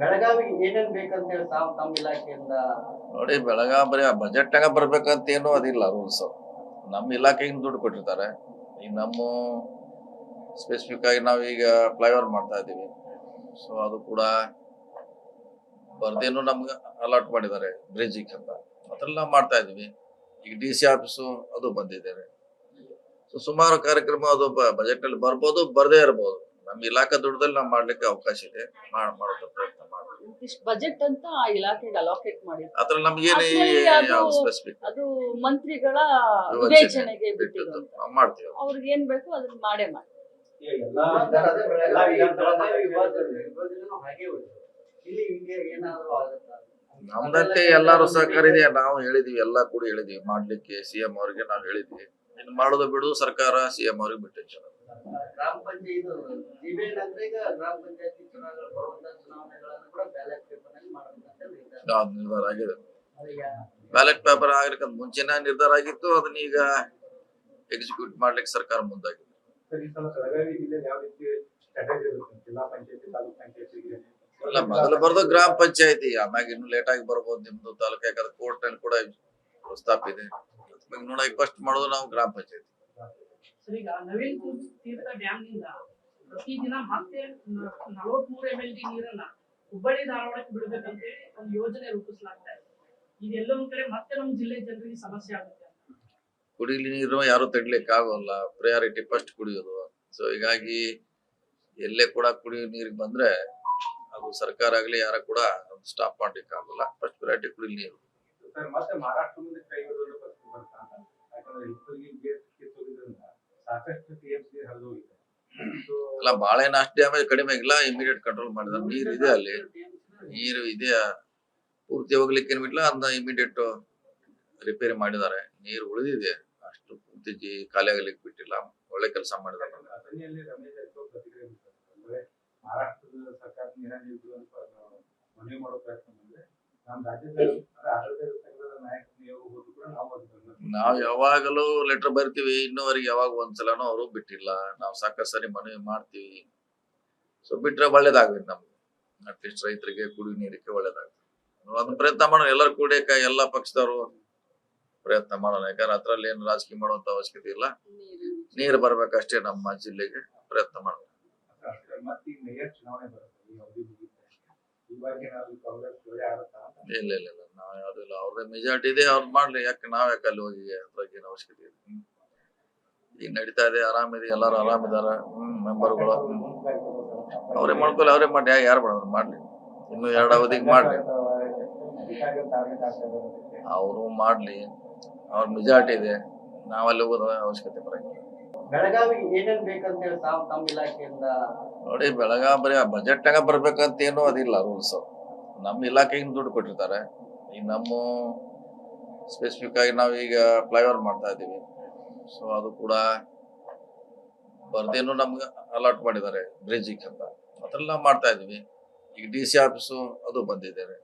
ಬೆಳಗಾವಿಗೆ ಏನೇನ್ ಬೇಕಂತ ಹೇಳಿ ತಮ್ಮ ಇಲಾಖೆಯಿಂದ ನೋಡಿ, ಬೆಳಗಾವಿ ಬರೀ ಆ ಬಜೆಟ್ನಾಗ ಬರ್ಬೇಕಂತ ಏನೂ ಅದಿಲ್ಲ ರೂಲ್ಸ್. ನಮ್ಮ ಇಲಾಖೆಯಿಂದ ದುಡ್ಡು ಕೊಟ್ಟಿರ್ತಾರೆ. ಈಗ ನಮ್ಮ ಸ್ಪೆಸಿಫಿಕ್ ಆಗಿ ನಾವೀಗ ಫ್ಲೈಓವರ್ ಮಾಡ್ತಾ ಇದ್ದೀವಿ. ಸೊ ಅದು ಕೂಡ ಬರ್ದೇನು ನಮ್ಗೆ ಅಲಾಟ್ ಮಾಡಿದ್ದಾರೆ ಬ್ರಿಡ್ಜಿಗೆ ಅಂತ, ಅದೆಲ್ಲ ನಾವು ಮಾಡ್ತಾ ಇದೀವಿ. ಈಗ DC ಆಫೀಸು ಅದು ಬಂದಿದ್ದೇನೆ. ಸೊ ಸುಮಾರು ಕಾರ್ಯಕ್ರಮ ಅದು ಬಜೆಟ್ ನಲ್ಲಿ ಬರ್ಬೋದು, ಬರ್ದೇ ಇರಬಹುದು. ನಮ್ಮ ಇಲಾಖೆ ದುಡ್ಡದಲ್ಲಿ ನಾವು ಮಾಡ್ಲಿಕ್ಕೆ ಅವಕಾಶ ಇದೆ, ಮಾಡೋ ಪ್ರಯತ್ನ ಮಾಡ್ತೀವಿ. ಇಷ್ಟು ಬಜೆಟ್ ಅಂತ ಆ ಇಲಾಖೆಗೆ ಅಲೋಕೇಟ್ ಮಾಡಿದ್ರು. ಅದ್ರಲ್ಲಿ ನಮ್ಗೇನು ಯಾವ್ದು ಸ್ಪೆಸಿಫಿಕ್ ಅದು ಮಂತ್ರಿಗಳ ವಿವೇಚನೆಗೆ ಬಿಟ್ಟಿದ್ದು ಅಂತ. ನಾವು ಮಾಡ್ತೀವಿ. ಅವ್ರಿಗೆ ಏನ್ ಬೇಕು ಅದನ್ನ ಮಾಡೇ ಮಾಡಿ. ನಮ್ದಂತೆ ಎಲ್ಲಾರು ಸಹಕಾರ ಇದೆ. ನಾವು ಹೇಳಿದ್ವಿ, ಎಲ್ಲಾ ಕೂಡ ಹೇಳಿದ್ವಿ ಮಾಡ್ಲಿಕ್ಕೆ. CM ಅವ್ರಿಗೆ ನಾವು ಹೇಳಿದ್ವಿ. ಇನ್ನು ಮಾಡೋದು ಬಿಡುದು ಸರ್ಕಾರ, CM ಅವ್ರಿಗೆ ಬಿಟ್ಟಿತ್ತು. ಗ್ರಾಮ ಪಂಚಾಯತ್ ಗ್ರಾಮ ಪಂಚಾಯತಿ ಚುನಾವಣೆಗಳನ್ನು ಕೂಡ ಬ್ಯಾಲೆಟ್ ಪೇಪರ್ ನಲ್ಲಿ ಮಾಡಬೇಕಂತ ನಿರ್ಧಾರ ಆಗಿದೆ. ಬ್ಯಾಲೆಟ್ ಪೇಪರ್ ಆಗ್ಲಿಕ್ಕಂತ ಮುಂಚೆನೇ ನಿರ್ಧಾರ ಆಗಿತ್ತು. ಅದನ್ನ ಈಗ ಎಕ್ಸಿಕ್ಯೂಟ್ ಮಾಡ್ಲಿಕ್ಕೆ ಸರ್ಕಾರ ಮುಂದಾಗಿದೆ. ಇಲ್ಲ, ಮೊದಲು ಬರೋದು ಗ್ರಾಮ ಪಂಚಾಯತಿ, ಆಮ್ಯಾಗ ಇನ್ನು ಲೇಟ್ ಆಗಿ ಬರ್ಬೋದು ನಿಮ್ದು ತಾಲೂಕು. ಯಾಕಂದ್ರೆ ಕೋರ್ಟ್ ನಲ್ಲಿ ಕೂಡ ಪ್ರಸ್ತಾಪ ಇದೆ. ನೋಡ ಫಸ್ಟ್ ಮಾಡೋದು ನಾವು ಗ್ರಾಮ ಪಂಚಾಯತಿ. ಈಗ ನವೀನ್ ತೀರ್ಥ ಡ್ಯಾಮ್ ನಿಂದ ಪ್ರತಿದಿನ ಮತ್ತೆ 43 MLD ನೀರನ್ನ ಹುಬ್ಬಳ್ಳಿ ಧಾರವಾಡಕ್ಕೆ ಬಿಡಬೇಕಂತೇಳಿ ಒಂದು ಯೋಜನೆ ರೂಪಿಸಲಾಗ್ತಾ ಇದೆ. ಇದೆಲ್ಲ ಒಂದ್ ಕಡೆ ಮತ್ತೆ ನಮ್ಮ ಜಿಲ್ಲೆ ಜನರಿಗೆ ಸಮಸ್ಯೆ ಆಗುತ್ತೆ. ಕುಡಿಯಲಿ ನೀರು ಯಾರು ತಡ್ಲಿಕ್ಕೆ ಆಗೋಲ್ಲ. ಪ್ರಯಾರಿಟಿ ಫಸ್ಟ್ ಕುಡಿಯೋದು. ಸೊ ಹೀಗಾಗಿ ಎಲ್ಲೇ ಕೂಡ ಕುಡಿಯೋ ನೀರಿಗೆ ಬಂದ್ರೆ ಅದು ಸರ್ಕಾರ ಆಗ್ಲಿ ಯಾರ ಕೂಡ ಸ್ಟಾಪ್ ಮಾಡ್ಲಿಕ್ಕೆ ಆಗೋಲ್ಲ. ಫಸ್ಟ್ ಪ್ರಯಾರಿಟಿ ಕುಡಿಯಲಿ ನೀರು. ಮತ್ತೆ ಮಹಾರಾಷ್ಟ್ರ ಮುಂದೆ ಕೈ ಅಲ್ಲ, ಬಾಳೆನ ಅಷ್ಟು ಡ್ಯಾಮೇಜ್ ಕಡಿಮೆ ಆಗಿಲ್ಲ. ಇಮಿಡಿಯೇಟ್ ಕಂಟ್ರೋಲ್ ಮಾಡಿದ್ರೆ ನೀರು ಇದೆ, ಅಲ್ಲಿ ನೀರು ಇದೆ, ಪೂರ್ತಿ ಹೋಗ್ಲಿಕ್ಕೆ ಏನ್ಬಿಟ್ಲ ಅದನ್ನ ಇಮಿಡಿಯೇಟ್ ರಿಪೇರಿ ಮಾಡಿದ್ದಾರೆ. ನೀರು ಉಳಿದಿದೆ, ಅಷ್ಟು ಪೂರ್ತಿ ಖಾಲಿ ಆಗ್ಲಿಕ್ಕೆ ಬಿಟ್ಟಿಲ್ಲ. ಒಳ್ಳೆ ಕೆಲಸ ಮಾಡಿದ್ದಾರೆ. ಮಹಾರಾಷ್ಟ್ರದ ಸರ್ಕಾರ ಮನವಿ ಮಾಡೋ ಪ್ರಯತ್ನ ಮಾಡಿದ್ರೆ ನಮ್ಮ ರಾಜ್ಯದ ನಾವ್ ಯಾವಾಗಲೂ ಲೆಟರ್ ಬರ್ತೀವಿ. ಇನ್ನೂವರೆಗೆ ಯಾವಾಗ ಒಂದ್ಸಲನೂ ಅವರು ಬಿಟ್ಟಿಲ್ಲ. ನಾವು ಸಾಕಷ್ಟು ಸರಿ ಮನವಿ ಮಾಡ್ತೀವಿ. ಸೊ ಬಿಟ್ರೆ ಒಳ್ಳೇದಾಗ್ಬೇಕು ನಮ್ಗೆ. ಅಟ್ಲೀಸ್ಟ್ ರೈತರಿಗೆ ಕುಡಿಯೋ ನೀರಿಗೆ ಒಳ್ಳೇದಾಗ್ತದೆ. ಅದನ್ನ ಪ್ರಯತ್ನ ಮಾಡೋಣ, ಎಲ್ಲರೂ ಕೂಡ ಎಲ್ಲಾ ಪಕ್ಷದವರು ಪ್ರಯತ್ನ ಮಾಡೋಣ. ಯಾಕಂದ್ರೆ ಅದ್ರಲ್ಲಿ ಏನು ರಾಜಕೀಯ ಮಾಡುವಂತ ಅವಶ್ಯಕತೆ ಇಲ್ಲ. ನೀರು ಬರ್ಬೇಕಷ್ಟೇ ನಮ್ಮ ಜಿಲ್ಲೆಗೆ, ಪ್ರಯತ್ನ ಮಾಡೋಣ. ಇಲ್ಲ ಇಲ್ಲ ಇಲ್ಲ, ನಾವ್ ಯಾವ್ದಿಲ್ಲ. ಅವ್ರದೇ ಮೆಜಾರಿಟಿ ಇದೆ, ಅವ್ರು ಮಾಡ್ಲಿ. ಯಾಕೆ ಯಾಕೆ ಅಲ್ಲಿ ಹೋಗಿ ಅದ್ರಾಗ ಏನು ಅವಶ್ಯಕತೆ ಇದೆ? ಈಗ ನಡೀತಾ ಇದೆ, ಆರಾಮಿದೆ, ಎಲ್ಲಾರು ಆರಾಮಿದಾರ. ಮೆಂಬರ್ಗಳು ಅವ್ರೇ ಮಾಡ್ಕೊಳ್ಳಿ, ಅವ್ರೇ ಮಾಡಿ. ಯಾರು ಮಾಡೋದು ಮಾಡ್ಲಿ, ಇನ್ನು 2 ಅವಧಿಗೆ ಮಾಡ್ಲಿ. ಅವರು ಮಾಡ್ಲಿ, ಅವ್ರ ಮೆಜಾರಿಟಿ ಇದೆ. ನಾವಲ್ಲಿ ಹೋಗೋದ ಅವಶ್ಯಕತೆ ಬರಂಗಿಲ್ಲ. ಬೆಳಗಾವಿಗೆ ಏನೇನ್ ಬೇಕಂತ ಹೇಳಿ ತಮ್ಮ ಇಲಾಖೆಯಿಂದ ನೋಡಿ, ಬೆಳಗಾವಿ ಬರೀ ಆ ಬಜೆಟ್ನಾಗ ಬರ್ಬೇಕಂತ ಏನೂ ಅದಿಲ್ಲ ರೂಲ್ಸ್. ನಮ್ಮ ಇಲಾಖೆಯಿಂದ ದುಡ್ಡು ಕೊಟ್ಟಿರ್ತಾರೆ. ಈಗ ನಮ್ಮ ಸ್ಪೆಸಿಫಿಕ್ ಆಗಿ ನಾವೀಗ ಫ್ಲೈಓವರ್ ಮಾಡ್ತಾ ಇದ್ದೀವಿ. ಸೊ ಅದು ಕೂಡ ಬರ್ದೇನು ನಮ್ಗೆ ಅಲಾಟ್ ಮಾಡಿದ್ದಾರೆ ಬ್ರಿಡ್ಜಿಗೆ ಅಂತ, ಅದೆಲ್ಲ ನಾವು ಮಾಡ್ತಾ ಇದೀವಿ. ಈಗ DC ಆಫೀಸು ಅದು ಬಂದಿದ್ದೇನೆ.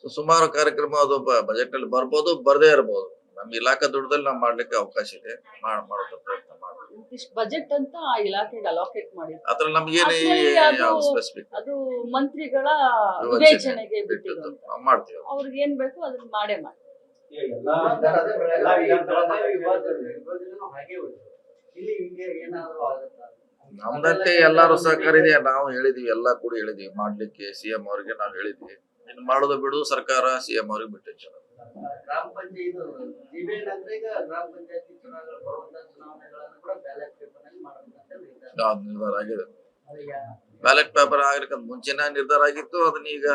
ಸೊ ಸುಮಾರು ಕಾರ್ಯಕ್ರಮ ಅದು ಬಜೆಟ್ ನಲ್ಲಿ ಬರ್ಬೋದು, ಬರ್ದೇ ಇರಬಹುದು. ನಮ್ಮ ಇಲಾಖೆ ದುಡ್ಡದಲ್ಲಿ ನಾವು ಮಾಡ್ಲಿಕ್ಕೆ ಅವಕಾಶ ಇದೆ, ಮಾಡೋ ಪ್ರಯತ್ನ ಮಾಡ್ತೀವಿ. ಇಷ್ಟು ಬಜೆಟ್ ಅಂತ ಆ ಇಲಾಖೆಗೆ ಅಲೋಕೇಟ್ ಮಾಡಿದ್ರು. ಅದ್ರಲ್ಲಿ ನಮ್ಗೇನು ಯಾವ್ದು ಸ್ಪೆಸಿಫಿಕ್ ಅದು ಮಂತ್ರಿಗಳ ವಿವೇಚನೆಗೆ ಬಿಟ್ಟಿದ್ದು ಅಂತ. ನಾವು ಮಾಡ್ತೀವಿ. ಅವ್ರಿಗೆ ಏನ್ ಬೇಕು ಅದನ್ನ ಮಾಡೇ ಮಾಡಿ. ನಮ್ದಂತೆ ಎಲ್ಲಾರು ಸಹಕಾರ ಇದೆ. ನಾವು ಹೇಳಿದ್ವಿ, ಎಲ್ಲಾ ಕೂಡ ಹೇಳಿದ್ವಿ ಮಾಡ್ಲಿಕ್ಕೆ. CM ಅವ್ರಿಗೆ ನಾವು ಹೇಳಿದ್ವಿ. ಇನ್ನು ಮಾಡೋದು ಬಿಡುದು ಸರ್ಕಾರ, CM ಅವ್ರಿಗೆ ಬಿಟ್ಟಿತ್ತು. ಗ್ರಾಮ ಪಂಚಾಯತಿ ಗ್ರಾಮ ಪಂಚಾಯತಿ ಚುನಾವಣೆಗಳನ್ನು ಕೂಡ ಬ್ಯಾಲೆಟ್ ಪೇಪರ್ ನಲ್ಲಿ ಮಾಡಬೇಕಂತ ನಿರ್ಧಾರ ಆಗಿದೆ. ಬ್ಯಾಲೆಟ್ ಪೇಪರ್ ಆಗ್ಲಿಕ್ಕಂತ ಮುಂಚೆನೇ ನಿರ್ಧಾರ ಆಗಿತ್ತು. ಅದನ್ನ ಈಗ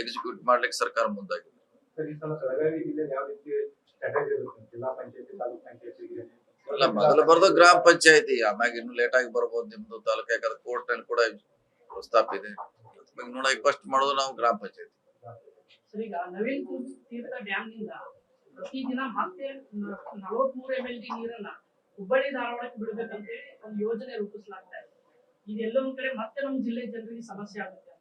ಎಕ್ಸಿಕ್ಯೂಟ್ ಮಾಡ್ಲಿಕ್ಕೆ ಸರ್ಕಾರ ಮುಂದಾಗಿದೆ. ಇಲ್ಲ, ಮೊದಲು ಬರೋದು ಗ್ರಾಮ ಪಂಚಾಯತಿ, ಆಮ್ಯಾಗ ಇನ್ನು ಲೇಟ್ ಆಗಿ ಬರ್ಬೋದು ನಿಮ್ದು ತಾಲೂಕು. ಯಾಕಂದ್ರೆ ಕೋರ್ಟ್ ನಲ್ಲಿ ಕೂಡ ಪ್ರಸ್ತಾಪ ಇದೆ. ನೋಡ ಫಸ್ಟ್ ಮಾಡೋದು ನಾವು ಗ್ರಾಮ ಪಂಚಾಯತಿ. ಈಗ ನವೀನ್ ತೀರ್ಥ ಡ್ಯಾಮ್ ನಿಂದ ಪ್ರತಿದಿನ ಮತ್ತೆ 43 MLD ನೀರನ್ನ ಹುಬ್ಬಳ್ಳಿ ಧಾರವಾಡಕ್ಕೆ ಬಿಡಬೇಕಂತೇಳಿ ಒಂದು ಯೋಜನೆ ರೂಪಿಸಲಾಗ್ತಾ ಇದೆ. ಇದೆಲ್ಲ ಒಂದ್ ಕಡೆ ಮತ್ತೆ ನಮ್ಮ ಜಿಲ್ಲೆ ಜನರಿಗೆ ಸಮಸ್ಯೆ ಆಗುತ್ತೆ.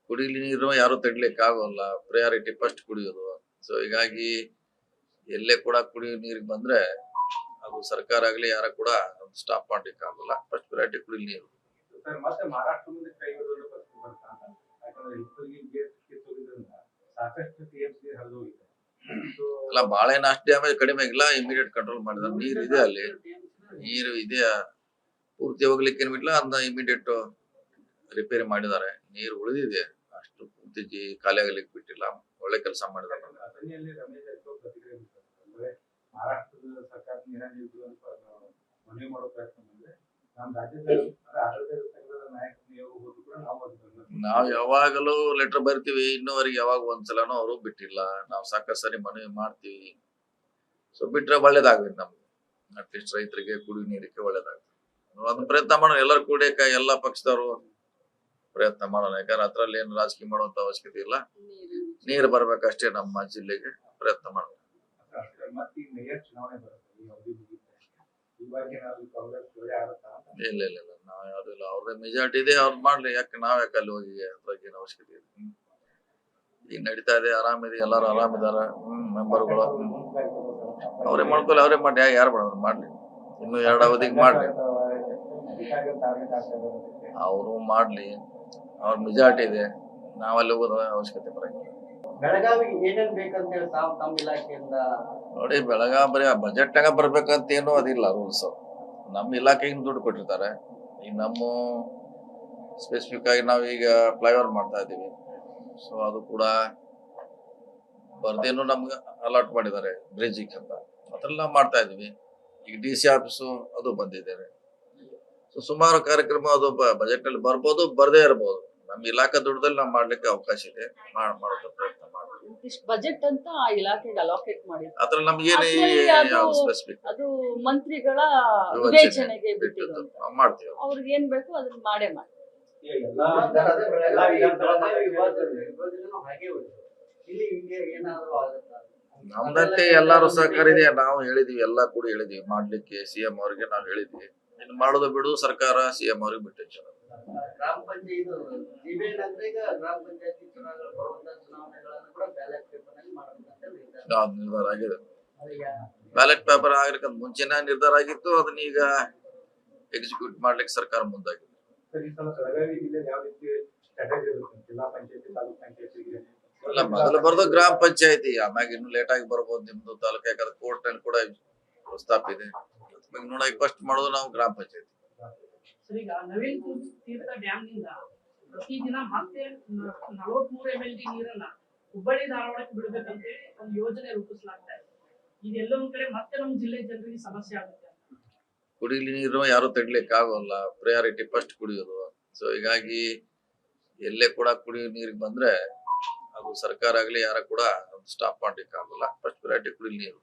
ಕುಡಿಯಲಿ ನೀರು ಯಾರು ತಡ್ಲಿಕ್ಕೆ ಆಗೋಲ್ಲ. ಪ್ರಯಾರಿಟಿ ಫಸ್ಟ್ ಕುಡಿಯೋದು. ಸೊ ಹೀಗಾಗಿ ಎಲ್ಲೇ ಕೂಡ ಕುಡಿಯೋ ನೀರಿಗೆ ಬಂದ್ರೆ ಅದು ಸರ್ಕಾರ ಆಗ್ಲಿ ಯಾರ ಕೂಡ ಸ್ಟಾಪ್ ಮಾಡ್ಲಿಕ್ಕೆ ಆಗೋಲ್ಲ. ಫಸ್ಟ್ ಪ್ರಯಾರಿಟಿ ಕುಡಿಯಲಿ ನೀರು. ಮತ್ತೆ ಮಹಾರಾಷ್ಟ್ರ ಮುಂದೆ ಕೈ ಯಾಕಂದ್ರೆ ಹಿಪ್ಪರಿಗೆ ಗೇಟ್ ಕಿತ್ತೋಗಿದ್ರಿಂದ ಸಾಕಷ್ಟು TMC ಹರಿದು ಹೋಗಿದೆ. ಸೊ ಅಲ್ಲ ಬಾಳೆ ಅಷ್ಟು ಡ್ಯಾಮೇಜ್ ಕಡಿಮೆ ಆಗಿಲ್ಲ, ಇಮಿಡಿಯೇಟ್ ಕಂಟ್ರೋಲ್ ಮಾಡಿದಾರೆ. ನೀರು ಇದೆ, ಅಲ್ಲಿ ನೀರು ಇದೆ, ಪೂರ್ತಿ ಹೋಗ್ಲಿಕ್ಕೆ ಏನ್ ಬಿಟ್ಲ ಅದನ್ನ ಇಮಿಡಿಯೇಟ್ ರಿಪೇರಿ ಮಾಡಿದ್ದಾರೆ. ನೀರು ಉಳಿದಿದೆ, ಅಷ್ಟು ಪೂರ್ತಿ ಖಾಲಿ ಆಗ್ಲಿಕ್ಕೆ ಬಿಟ್ಟಿಲ್ಲ. ಒಳ್ಳೆ ಕೆಲಸ ಮಾಡಿದ್ದಾರೆ. ಅಥಣಿಯಲ್ಲಿ ರಮೇಶ್ ಜಾರಕಿಹೊಳಿ ಪ್ರತಿಕ್ರಿಯೆ ಬಿಟ್ಟಿದ್ದಾರೆ. ಅಂದ್ರೆ ಮಹಾರಾಷ್ಟ್ರದ ಸರ್ಕಾರ ನೀರ ನೀಡುವುದು ಅಂತ ಮನವಿ ಮಾಡೋ ಪ್ರಯತ್ನ ಬಂದ್ರೆ ನಮ್ಮ ರಾಜ್ಯದ ಅಂದ್ರೆ ಆಡಳಿತ ಸಂಘದ ನಾಯಕರ ನಿಯೋಗ ಹೋದ್ರು ಕೂಡ ನಾವು ಅದನ್ನ ನಾವ್ ಯಾವಾಗಲೂ ಲೆಟರ್ ಬರ್ತೀವಿ, ಇನ್ನೂವರೆಗೆ ಯಾವಾಗ ಒಂದ್ಸಲನೂ ಅವರು ಬಿಟ್ಟಿಲ್ಲ. ನಾವು ಸಾಕಷ್ಟು ಸರಿ ಮನವಿ ಮಾಡ್ತೀವಿ. ಸೊ ಬಿಟ್ರೆ ಒಳ್ಳೇದಾಗ್ಬೇಕು ನಮ್ಗೆ, ಅಟ್ಲೀಸ್ಟ್ ರೈತರಿಗೆ ಕುಡಿಯುವ ನೀರಿಗೆ ಒಳ್ಳೇದಾಗ್ತದೆ. ಅದನ್ನ ಪ್ರಯತ್ನ ಮಾಡೋಣ, ಎಲ್ಲರೂ ಕೂಡಕ ಎಲ್ಲಾ ಪಕ್ಷದವರು ಪ್ರಯತ್ನ ಮಾಡೋಣ. ಯಾಕಂದ್ರೆ ಅದ್ರಲ್ಲಿ ಏನು ರಾಜಕೀಯ ಮಾಡುವಂತ ಅವಶ್ಯಕತೆ ಇಲ್ಲ. ನೀರು ಬರ್ಬೇಕಷ್ಟೇ ನಮ್ಮ ಜಿಲ್ಲೆಗೆ, ಪ್ರಯತ್ನ ಮಾಡೋಣ. ಮತ್ತೆ ಈ ಮೇಯರ್ ಚುನಾವಣೆ ಬರುತ್ತೆ, ಈ ಅವಧಿ ಮುಗಿಯುತ್ತೆ. ಇವಾಗ ಏನಾದ್ರು ಕಾಂಗ್ರೆಸ್ ಒಳ್ಳೆ ಆಗುತ್ತಾ ಅಂತ? ಇಲ್ಲ ಇಲ್ಲ ಇಲ್ಲ, ನಾವ್ ಯಾವ್ದಿಲ್ಲ. ಅವ್ರದ್ದೇ ಮೆಜಾರಿಟಿ ಇದೆ, ಅವ್ರು ಮಾಡ್ಲಿ. ಯಾಕೆ ಯಾಕೆ ಅಲ್ಲಿ ಹೋಗಿ ಅದ್ರಾಗ ಏನು ಅವಶ್ಯಕತೆ ಇದೆ? ಈಗ ನಡೀತಾ ಇದೆ, ಆರಾಮಿದೆ, ಎಲ್ಲಾರು ಆರಾಮಿದಾರ. ಮೆಂಬರ್ಗಳು ಅವ್ರೇ ಮಾಡ್ಕೊಳ್ಳಿ, ಅವ್ರೇ ಮಾಡಿ. ಯಾರು ಮಾಡೋದು ಮಾಡ್ಲಿ, ಇನ್ನು 2 ಅವಧಿಗೆ ಮಾಡ್ಲಿ, ಅವರು ಮಾಡ್ಲಿ. ಅವ್ರ ಮೆಜಾರಿಟಿ ಇದೆ, ನಾವಲ್ಲಿ ಹೋಗೋದ ಅವಶ್ಯಕತೆ ಬರಂಗಿಲ್ಲ. ಬೆಳಗಾವಿಗೆ ಏನೇನ್ ಬೇಕಂತ ಹೇಳಿ ತಾವು ತಮ್ಮ ಇಲಾಖೆಯಿಂದ ನೋಡಿ, ಬೆಳಗಾವಿ ಬರೀ ಬಜೆಟ್ ನಾಗ ಬರ್ಬೇಕಂತ ಏನೂ ಅದಿಲ್ಲ ರೂಲ್ಸ್. ನಮ್ಮ ಇಲಾಖೆಗೆ ದುಡ್ಡು ಕೊಟ್ಟಿರ್ತಾರೆ. ಈಗ ನಮ್ಮ ಸ್ಪೆಸಿಫಿಕ್ ಆಗಿ ನಾವೀಗ ಫ್ಲೈಓವರ್ ಮಾಡ್ತಾ ಇದ್ದೀವಿ. ಸೊ ಅದು ಕೂಡ ಬರ್ದೇನು ನಮ್ಗೆ ಅಲಾಟ್ ಮಾಡಿದ್ದಾರೆ ಬ್ರಿಡ್ಜಿಗೆ ಅಂತ, ಅದೆಲ್ಲ ಮಾಡ್ತಾ ಇದೀವಿ. ಈಗ DC ಆಫೀಸು ಅದು ಬಂದಿದ್ದೇವೆ. ಸೊ ಸುಮಾರು ಕಾರ್ಯಕ್ರಮ ಅದು ಬಜೆಟ್ ನಲ್ಲಿ ಬರ್ಬೋದು, ಬರ್ದೇ ಇರ್ಬೋದು. ನಮ್ಮ ಇಲಾಖೆ ದುಡ್ಡದಲ್ಲಿ ನಾವು ಮಾಡ್ಲಿಕ್ಕೆ ಅವಕಾಶ ಇದೆ, ಮಾಡೋ ಪ್ರಯತ್ನ ಮಾಡ್ತೀವಿ. ಇಷ್ಟು ಬಜೆಟ್ ಅಂತ ಆ ಇಲಾಖೆಗೆ ಅಲೋಕೇಟ್ ಮಾಡಿದ್ರು. ಅದ್ರಲ್ಲಿ ನಮ್ಗೆ ಅದ್ರಲ್ಲಿ ಅದು- ಸ್ಪೆಸಿಫಿಕ್ ಅದು ಮಂತ್ರಿಗಳ ವಿವೇಚನೆಗೆ ವಿವೇಚನೆಗೆ ಬಿಟ್ಟಿದ್ದು ಅಂತ. ನಾವು ಮಾಡ್ತೀವಿ. ಅವ್ರಿಗೆ ಏನ್ ಬೇಕು ಅದನ್ನ ಮಾಡೇ ಮಾಡಿ. ಅದೇ ಬೆಳಗಾವಿ ವಿಭಜನೆನೂ ಹಾಗೆ ಉಳಿತು. ಇಲ್ಲಿ ಹಿಂಗೆ ಏನಾದ್ರು ಆಗುತ್ತಾ? ನಮ್ದಂತೆ ಎಲ್ಲಾರು ಸಹಕಾರ ಇದೆ. ನಾವು ಹೇಳಿದೀವಿ, ಎಲ್ಲಾ ಕೂಡ ಹೇಳಿದೀವಿ ಮಾಡ್ಲಿಕ್ಕೆ. CM ಅವ್ರಿಗೆ ನಾವು ಹೇಳಿದ್ವಿ. ಇನ್ನು ಮಾಡೋದು ಬಿಡುದು ಸರ್ಕಾರ, CM ಅವ್ರಿಗೆ ಬಿಟ್ಟು. ಗ್ರಾಮ ಪಂಚಾಯತ್ ಸಿಬಿಎನ್ ಅಂದ್ರೆ ಈಗ ಗ್ರಾಮ ಪಂಚಾಯತಿ ಚುನಾವಣೆಗಳು ಬರುವಂತ ಚುನಾವಣೆಗಳನ್ನು ಕೂಡ ಬ್ಯಾಲೆಟ್ ಪೇಪರ್ ನಲ್ಲಿ ಮಾಡಬೇಕಂತ ನಿರ್ಧಾರ. ನಿರ್ಧಾರ ಆಗಿದೆ. ಅದೀಗ ಬ್ಯಾಲೆಟ್ ಪೇಪರ್ ಆಗಿರ್ಕಂತ ಮುಂಚೆನೇ ನಿರ್ಧಾರ ಆಗಿತ್ತು. ಅದನ್ನ ಈಗ ಎಕ್ಸಿಕ್ಯೂಟ್ ಮಾಡ್ಲಿಕ್ಕೆ ಸರ್ಕಾರ ಮುಂದಾಗಿದೆ. ಸರ್, ಈ ಸಲ ಬೆಳಗಾವಿ ಜಿಲ್ಲೆ ಯಾವ ರೀತಿ ಸ್ಟ್ರಾಟಜಿ ಇರುತ್ತೆ? ಜಿಲ್ಲಾ ಪಂಚಾಯತಿ, ತಾಲೂಕ್ ಪಂಚಾಯತಿಗೆ ಅಲ್ಲ, ಮೊದಲು ಬರೋದು ಗ್ರಾಮ ಪಂಚಾಯತಿ, ಆಮ್ಯಾಗ ಇನ್ನು ಲೇಟ್ ಆಗಿ ಬರ್ಬೋದು ನಿಮ್ದು ತಾಲೂಕು. ಯಾಕಂದ್ರೆ ಕೋರ್ಟ್ ನಲ್ಲಿ ಕೂಡ ಪ್ರಸ್ತಾಪ ಇದೆ. ನೋಡಿ, ಫಸ್ಟ್ ಮಾಡೋದು ನಾವು ಗ್ರಾಮ ಪಂಚಾಯತಿ. ಸರ್, ಈಗ ನವೀನ್ ತೀರ್ಥ ಡ್ಯಾಮ್ ನಿಂದ ಪ್ರತಿದಿನ ಮತ್ತೆ 43 MLD ನೀರನ್ನ ಹುಬ್ಬಳ್ಳಿ ಧಾರವಾಡಕ್ಕೆ ಬಿಡ್ಬೇಕಂತೇಳಿ ಒಂದು ಯೋಜನೆ ರೂಪಿಸಲಾಗ್ತಾ ಇದೆ. ಇದೆಲ್ಲೊಂದ್ ಕಡೆ ಮತ್ತೆ ನಮ್ಮ ಜಿಲ್ಲೆ ಜನರಿಗೆ ಸಮಸ್ಯೆ ಆಗುತ್ತೆ. ಕುಡಿಲಿ ನೀರು ಯಾರು ತಡ್ಲಿಕ್ಕೆ ಆಗೋಲ್ಲ. ಪ್ರಯಾರಿಟಿ ಫಸ್ಟ್ ಕುಡಿಯೋದು. ಸೊ ಹೀಗಾಗಿ ಎಲ್ಲೇ ಕೂಡ ಕುಡಿಯೋ ನೀರಿಗೆ ಬಂದ್ರೆ ಅದು ಸರ್ಕಾರ ಆಗ್ಲಿ ಯಾರ ಕೂಡ ಸ್ಟಾಪ್ ಮಾಡ್ಲಿಕ್ಕೆ ಆಗಲ್ಲ. ಫಸ್ಟ್ ಪ್ರಯಾರಿಟಿ ಕುಡಿಲಿ ನೀರು.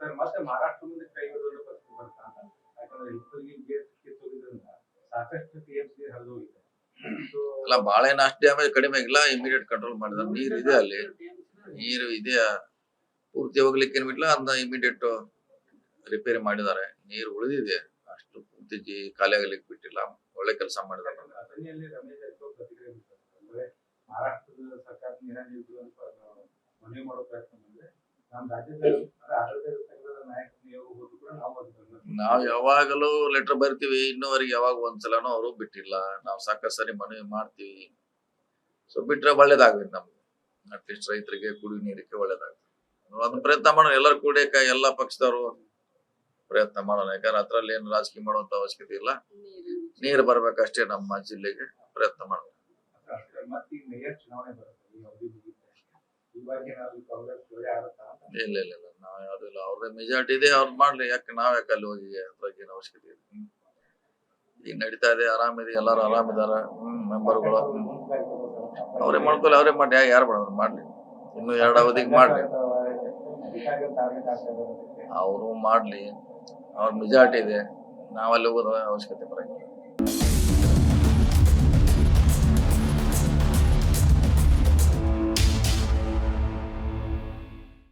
ಸರ್, ಮತ್ತೆ ಮಹಾರಾಷ್ಟ್ರ ಮುಂದೆ ಕೈ ಹಿಡಿದು ಪರಿಸ್ಥಿತಿ ಬರ್ತಾ ಅಂತ. ಯಾಕಂದ್ರೆ ಹಿಪ್ಪರಿಗೆ ಗೇಟ್ ಕಿತ್ತೋಗಿದ್ರಿಂದ ಸಾಕಷ್ಟು TMC ಹರಿದು ಹೋಗಿದೆ. ಸೊ ಅಲ್ಲ ಬಾಳೆ ಅಷ್ಟು ಡ್ಯಾಮೇಜ್ ಕಡಿಮೆ ಆಗಿಲ್ಲ, ಇಮಿಡಿಯೇಟ್ ಕಂಟ್ರೋಲ್ ಮಾಡಿದಾರೆ. ನೀರು ಇದೆ, ಅಲ್ಲಿ ನೀರು ಇದೆ, ಪೂರ್ತಿ ಹೋಗ್ಲಿಕ್ಕೆ ಏನ್ ಬಿಟ್ಲ ಅದನ್ನ ಇಮಿಡಿಯೇಟ್ ರಿಪೇರಿ ಮಾಡಿದ್ದಾರೆ. ನೀರು ಉಳಿದಿದೆ, ಅಷ್ಟು ಪೂರ್ತಿ ಖಾಲಿ ಆಗ್ಲಿಕ್ಕೆ ಬಿಟ್ಟಿಲ್ಲ. ಒಳ್ಳೆ ಕೆಲಸ ಮಾಡಿದ್ದಾರೆ. ಅಥಣಿಯಲ್ಲಿ ರಮೇಶ್ ಜಾರಕಿಹೊಳಿ ಪ್ರತಿಕ್ರಿಯೆ ಬಿಟ್ಟಿದ್ದಾರೆ. ಅಂದ್ರೆ ಮಹಾರಾಷ್ಟ್ರದ ಸರ್ಕಾರ ನೀರ ನೀಡುವುದು ಅಂತ ಮನವಿ ಮಾಡೋ ಪ್ರಯತ್ನ ಬಂದ್ರೆ ನಮ್ಮ ರಾಜ್ಯದ ಅಂದ್ರೆ ಆಡಳಿತ ಸಂಘದ ನಾಯಕರ ನಿಯೋಗ ಹೋದ್ರು ಕೂಡ ನಾವು ಅದನ್ನ ನಾವ್ ಯಾವಾಗಲೂ ಲೆಟರ್ ಬರ್ತೀವಿ, ಇನ್ನೂವರೆಗೆ ಯಾವಾಗ ಒಂದ್ಸಲನೂ ಅವರು ಬಿಟ್ಟಿಲ್ಲ. ನಾವು ಸಾಕಷ್ಟು ಸರಿ ಮನವಿ ಮಾಡ್ತೀವಿ. ಸೊ ಬಿಟ್ರೆ ಒಳ್ಳೇದಾಗ್ಬೇಕು ನಮ್ಗೆ, ಅಟ್ಲೀಸ್ಟ್ ರೈತರಿಗೆ ಕುಡಿಯುವ ನೀರಿಗೆ ಒಳ್ಳೇದಾಗ್ತದೆ. ಅದನ್ನ ಪ್ರಯತ್ನ ಮಾಡೋಣ, ಎಲ್ಲರೂ ಕೂಡಕ ಎಲ್ಲಾ ಪಕ್ಷದವರು ಪ್ರಯತ್ನ ಮಾಡೋಣ. ಯಾಕಂದ್ರೆ ಅದ್ರಲ್ಲಿ ಏನು ರಾಜಕೀಯ ಮಾಡುವಂತ ಅವಶ್ಯಕತೆ ಇಲ್ಲ. ನೀರು ಬರ್ಬೇಕಷ್ಟೇ ನಮ್ಮ ಜಿಲ್ಲೆಗೆ, ಪ್ರಯತ್ನ ಮಾಡೋಣ. ಮತ್ತೆ ಈ ಮೇಯರ್ ಚುನಾವಣೆ ಬರುತ್ತೆ, ಈ ಅವಧಿ ಮುಗಿಯುತ್ತೆ. ಇವಾಗ ಏನಾದ್ರು ಕಾಂಗ್ರೆಸ್ ಒಳ್ಳೆ ಆಗುತ್ತಾ ಅಂತ? ಇಲ್ಲ ಇಲ್ಲ ಇಲ್ಲ, ನಾವ್ ಯಾವ್ದಿಲ್ಲ. ಅವ್ರದ್ದೇ ಮೆಜಾರಿಟಿ ಇದೆ, ಅವ್ರು ಮಾಡ್ಲಿ. ಯಾಕೆ ಯಾಕೆ ಅಲ್ಲಿ ಹೋಗಿ ಅದ್ರಾಗ ಏನು ಅವಶ್ಯಕತೆ ಇದೆ? ಈಗ ನಡೀತಾ ಇದೆ, ಆರಾಮಿದೆ, ಎಲ್ಲಾರು ಆರಾಮಿದಾರ. ಮೆಂಬರ್ಗಳು ಅವ್ರೇ ಮಾಡ್ಕೊಳ್ಳಿ, ಅವರೇ ಮಾಡಿ. ಯಾರು ಮಾಡೋದು ಮಾಡ್ಲಿ, ಇನ್ನು 2 ಅವಧಿಗೆ ಮಾಡ್ಲಿ. ಅವರು ಮಾಡ್ಲಿ, ಅವ್ರ ಮೆಜಾರಿಟಿ ಇದೆ, ನಾವಲ್ಲಿ ಹೋಗೋದ ಅವಶ್ಯಕತೆ ಬರಂಗಿಲ್ಲ.